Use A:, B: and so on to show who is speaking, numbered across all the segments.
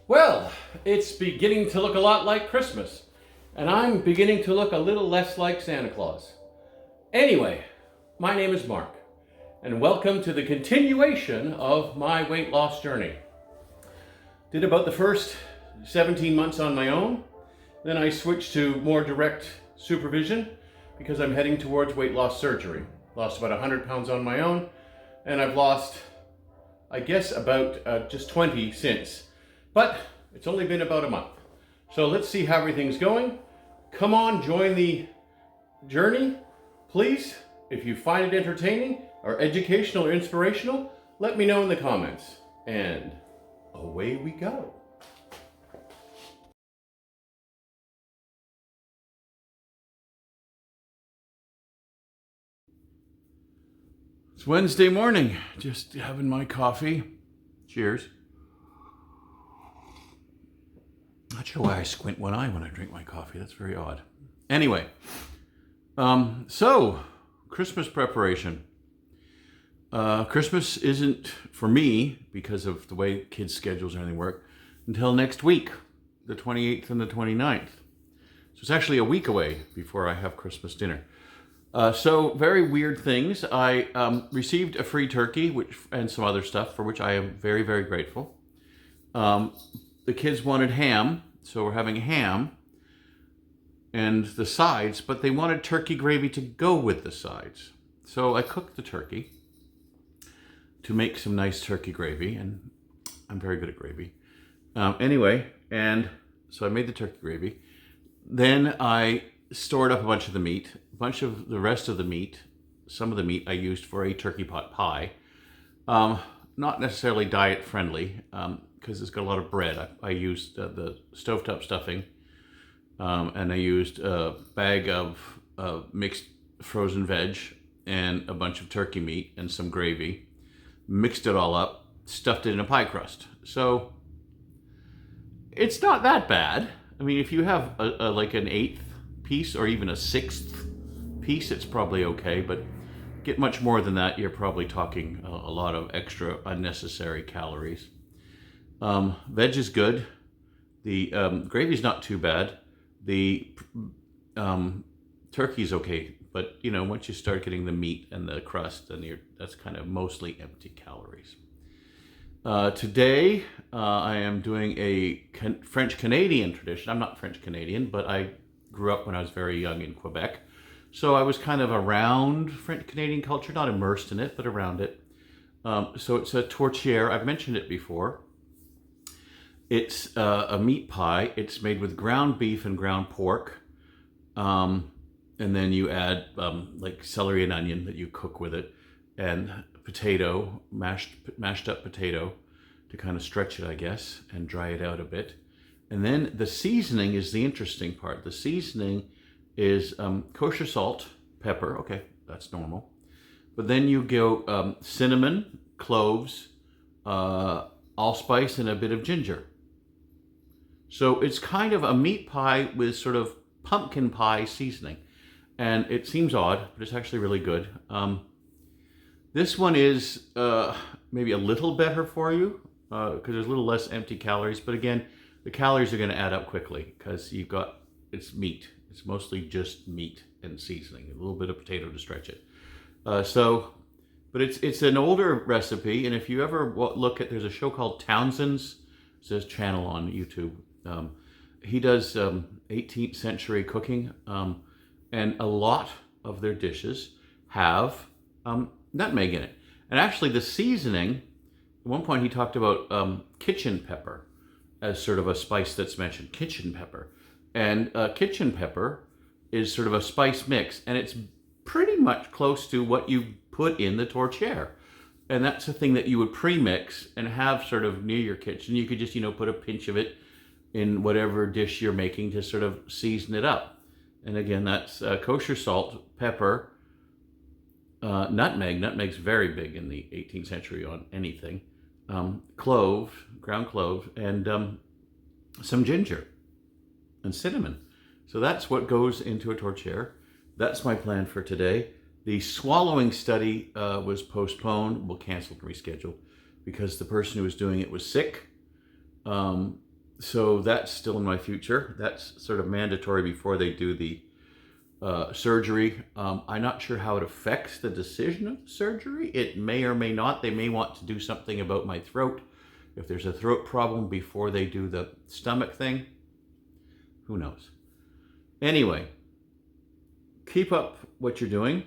A: Well, it's beginning to look a lot like Christmas, and I'm beginning to look a little less like Santa Claus. Anyway, my name is Mark, and welcome to the continuation of my weight loss journey. Did about the first 17 months on my own, then I switched to more direct supervision because I'm heading towards weight loss surgery. Lost about 100 pounds on my own, and I've lost, I guess, about just 20 since. But it's only been about a month. So let's see how everything's going. Come on, join the journey. Please, if you find it entertaining or educational or inspirational, let me know in the comments. And away we go. It's Wednesday morning, just having my coffee. Cheers. Not sure why I squint one eye when I drink my coffee. That's very odd. Anyway, so Christmas preparation. Christmas isn't for me, because of the way kids' schedules and everything work, until next week, the 28th and the 29th. So it's actually a week away before I have Christmas dinner. So very weird things. I received a free turkey and some other stuff, for which I am very, very grateful. The kids wanted ham, so we're having ham and the sides, but they wanted turkey gravy to go with the sides. So I cooked the turkey to make some nice turkey gravy, and I'm very good at gravy. Anyway, and so I made the turkey gravy. Then I stored up a bunch of the meat, a bunch of the rest of the meat. Some of the meat I used for a turkey pot pie. Not necessarily diet friendly, because it's got a lot of bread. I used the stovetop stuffing, and I used a bag of mixed frozen veg and a bunch of turkey meat and some gravy. Mixed it all up, stuffed it in a pie crust. So it's not that bad. I mean, if you have like an eighth piece or even a sixth piece, it's probably okay, but get much more than that, you're probably talking a lot of extra unnecessary calories. Veg is good. The gravy's not too bad. The turkey's okay, but you know, once you start getting the meat and the crust, then that's kind of mostly empty calories. Today, I am doing a French-Canadian tradition. I'm not French-Canadian, but I grew up when I was very young in Quebec. So I was kind of around French-Canadian culture, not immersed in it, but around it. So it's a tourtière. I've mentioned it before. It's a meat pie. It's made with ground beef and ground pork. And then you add like celery and onion that you cook with it, and potato, mashed up potato to kind of stretch it, I guess, and dry it out a bit. And then the seasoning is the interesting part. The seasoning is kosher salt, pepper. Okay, that's normal. But then you go cinnamon, cloves, allspice, and a bit of ginger. So it's kind of a meat pie with sort of pumpkin pie seasoning. And it seems odd, but it's actually really good. This one is maybe a little better for you because there's a little less empty calories. But again, the calories are going to add up quickly because it's meat. It's mostly just meat and seasoning, a little bit of potato to stretch it. But it's an older recipe, and if you ever look at, there's a show called Townsend's. It's his channel on YouTube. He does 18th century cooking, and a lot of their dishes have nutmeg in it. And actually, the seasoning. At one point, he talked about kitchen pepper as sort of a spice that's mentioned. Kitchen pepper. And kitchen pepper is sort of a spice mix, and it's pretty much close to what you put in the tourtière. And that's the thing that you would pre-mix and have sort of near your kitchen. You could just, put a pinch of it in whatever dish you're making to sort of season it up. And again, that's kosher salt, pepper, nutmeg. Nutmeg's very big in the 18th century on anything. Clove, ground clove, and some ginger and cinnamon. So that's what goes into a tourtière. That's my plan for today. The swallowing study was postponed, canceled and rescheduled, because the person who was doing it was sick. So that's still in my future. That's sort of mandatory before they do the surgery. I'm not sure how it affects the decision of the surgery. It may or may not. They may want to do something about my throat. If there's a throat problem before they do the stomach thing, who knows? Anyway, keep up what you're doing.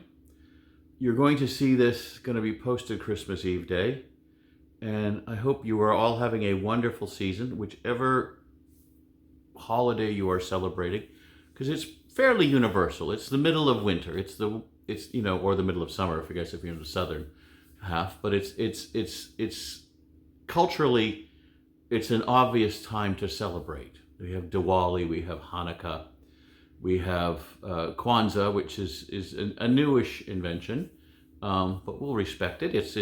A: You're going to see this going to be posted Christmas Eve day. And I hope you are all having a wonderful season, whichever holiday you are celebrating, because it's fairly universal. It's the middle of winter. It's or the middle of summer, if you're in the southern half. But it's culturally, it's an obvious time to celebrate. We have Diwali, we have Hanukkah, we have Kwanzaa, which is a newish invention. But we'll respect it. It's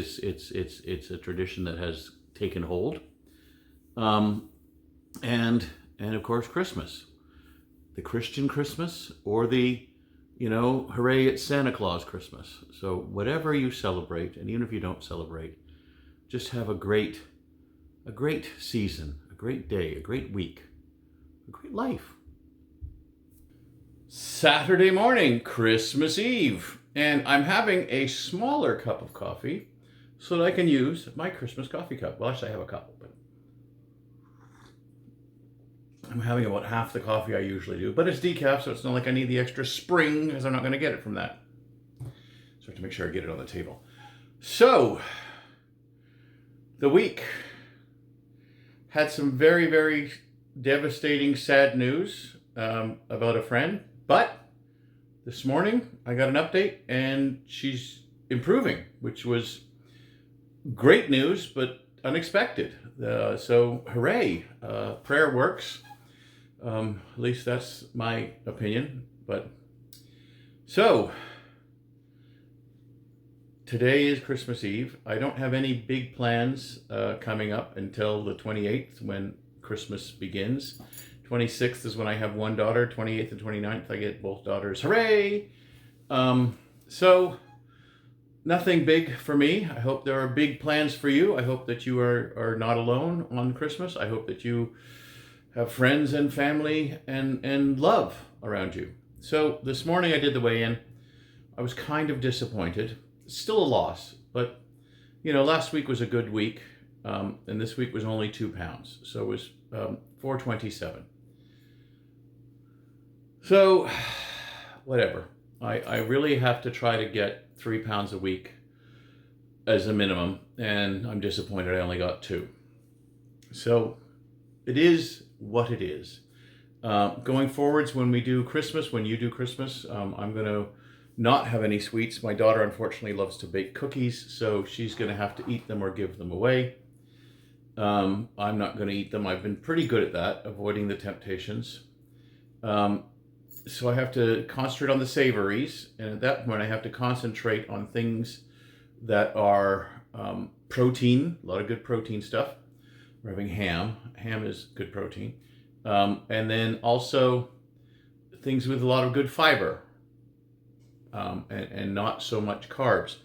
A: a tradition that has taken hold, and of course Christmas, the Christian Christmas, or the, hooray it's Santa Claus Christmas. So whatever you celebrate, and even if you don't celebrate, just have a great season, a great day, a great week, a great life. Saturday morning, Christmas Eve. And I'm having a smaller cup of coffee so that I can use my Christmas coffee cup. Well, actually, I have a couple, but I'm having about half the coffee I usually do. But it's decaf, so it's not like I need the extra spring, because I'm not going to get it from that. So I have to make sure I get it on the table. So, the week had some very, very devastating, sad news about a friend, but this morning, I got an update, and she's improving, which was great news, but unexpected. So, hooray! Prayer works. At least that's my opinion. But so, today is Christmas Eve. I don't have any big plans coming up until the 28th, when Christmas begins. 26th is when I have one daughter. 28th and 29th, I get both daughters. Hooray! So, nothing big for me. I hope there are big plans for you. I hope that you are not alone on Christmas. I hope that you have friends and family and love around you. So, this morning I did the weigh-in. I was kind of disappointed. It's still a loss, but, last week was a good week, and this week was only 2 pounds. So, it was 427. So, whatever. I really have to try to get 3 pounds a week as a minimum, and I'm disappointed I only got 2. So, it is what it is. Going forwards, when you do Christmas, I'm going to not have any sweets. My daughter, unfortunately, loves to bake cookies, so she's going to have to eat them or give them away. I'm not going to eat them. I've been pretty good at that, avoiding the temptations. So I have to concentrate on the savories, and at that point I have to concentrate on things that are protein, a lot of good protein stuff. We're having ham. Ham is good protein. And then also things with a lot of good fiber, and not so much carbs.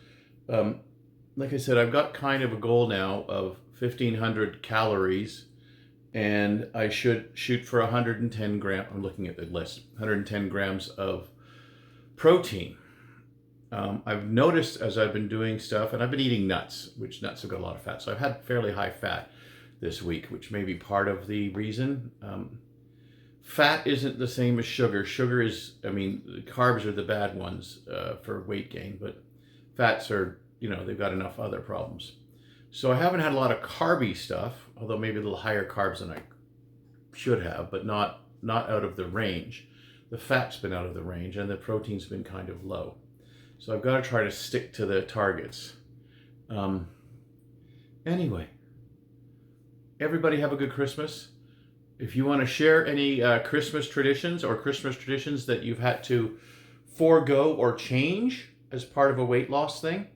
A: Like I said, I've got kind of a goal now of 1,500 calories, and I should shoot for 110 grams. I'm looking at the list. 110 grams of protein. I've noticed as I've been doing stuff, and I've been eating nuts, which nuts have got a lot of fat. So I've had fairly high fat this week, which may be part of the reason. Fat isn't the same as sugar. Sugar is, carbs are the bad ones for weight gain, but fats are, they've got enough other problems. So I haven't had a lot of carby stuff, although maybe a little higher carbs than I should have, but not out of the range. The fat's been out of the range, and the protein's been kind of low. So I've got to try to stick to the targets. Anyway, everybody have a good Christmas. If you want to share any Christmas traditions or Christmas traditions that you've had to forego or change as part of a weight loss thing,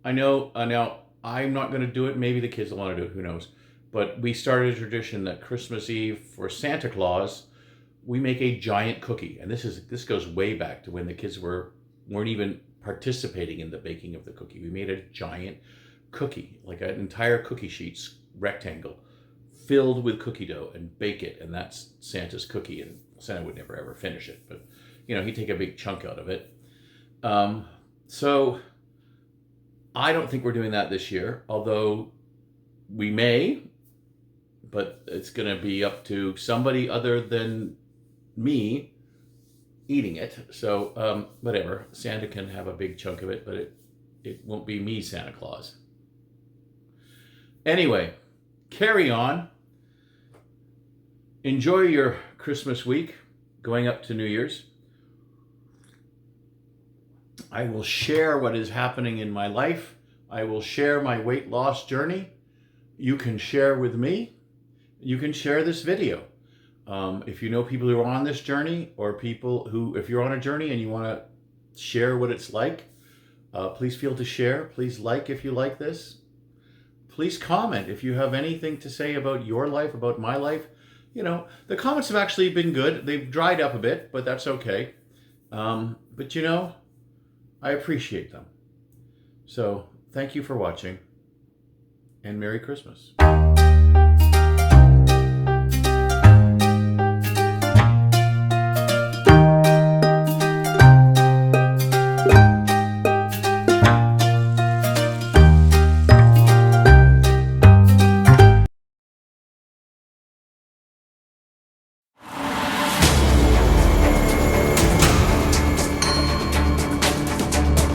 A: I know now I'm not going to do it. Maybe the kids will want to do it. Who knows? But we started a tradition that Christmas Eve for Santa Claus, we make a giant cookie. And this goes way back to when the kids weren't even participating in the baking of the cookie. We made a giant cookie, like an entire cookie sheet, rectangle, filled with cookie dough and bake it, and that's Santa's cookie. And Santa would never ever finish it, but he'd take a big chunk out of it. So I don't think we're doing that this year, although we may, but it's going to be up to somebody other than me eating it. So whatever, Santa can have a big chunk of it, but it won't be me, Santa Claus. Anyway, carry on. Enjoy your Christmas week going up to New Year's. I will share what is happening in my life. I will share my weight loss journey. You can share with me. You can share this video. If you know people who are on this journey, or people who, if you're on a journey and you want to share what it's like, please feel to share. Please like if you like this. Please comment if you have anything to say about your life, about my life. The comments have actually been good. They've dried up a bit, but that's okay. But I appreciate them. So thank you for watching, and Merry Christmas.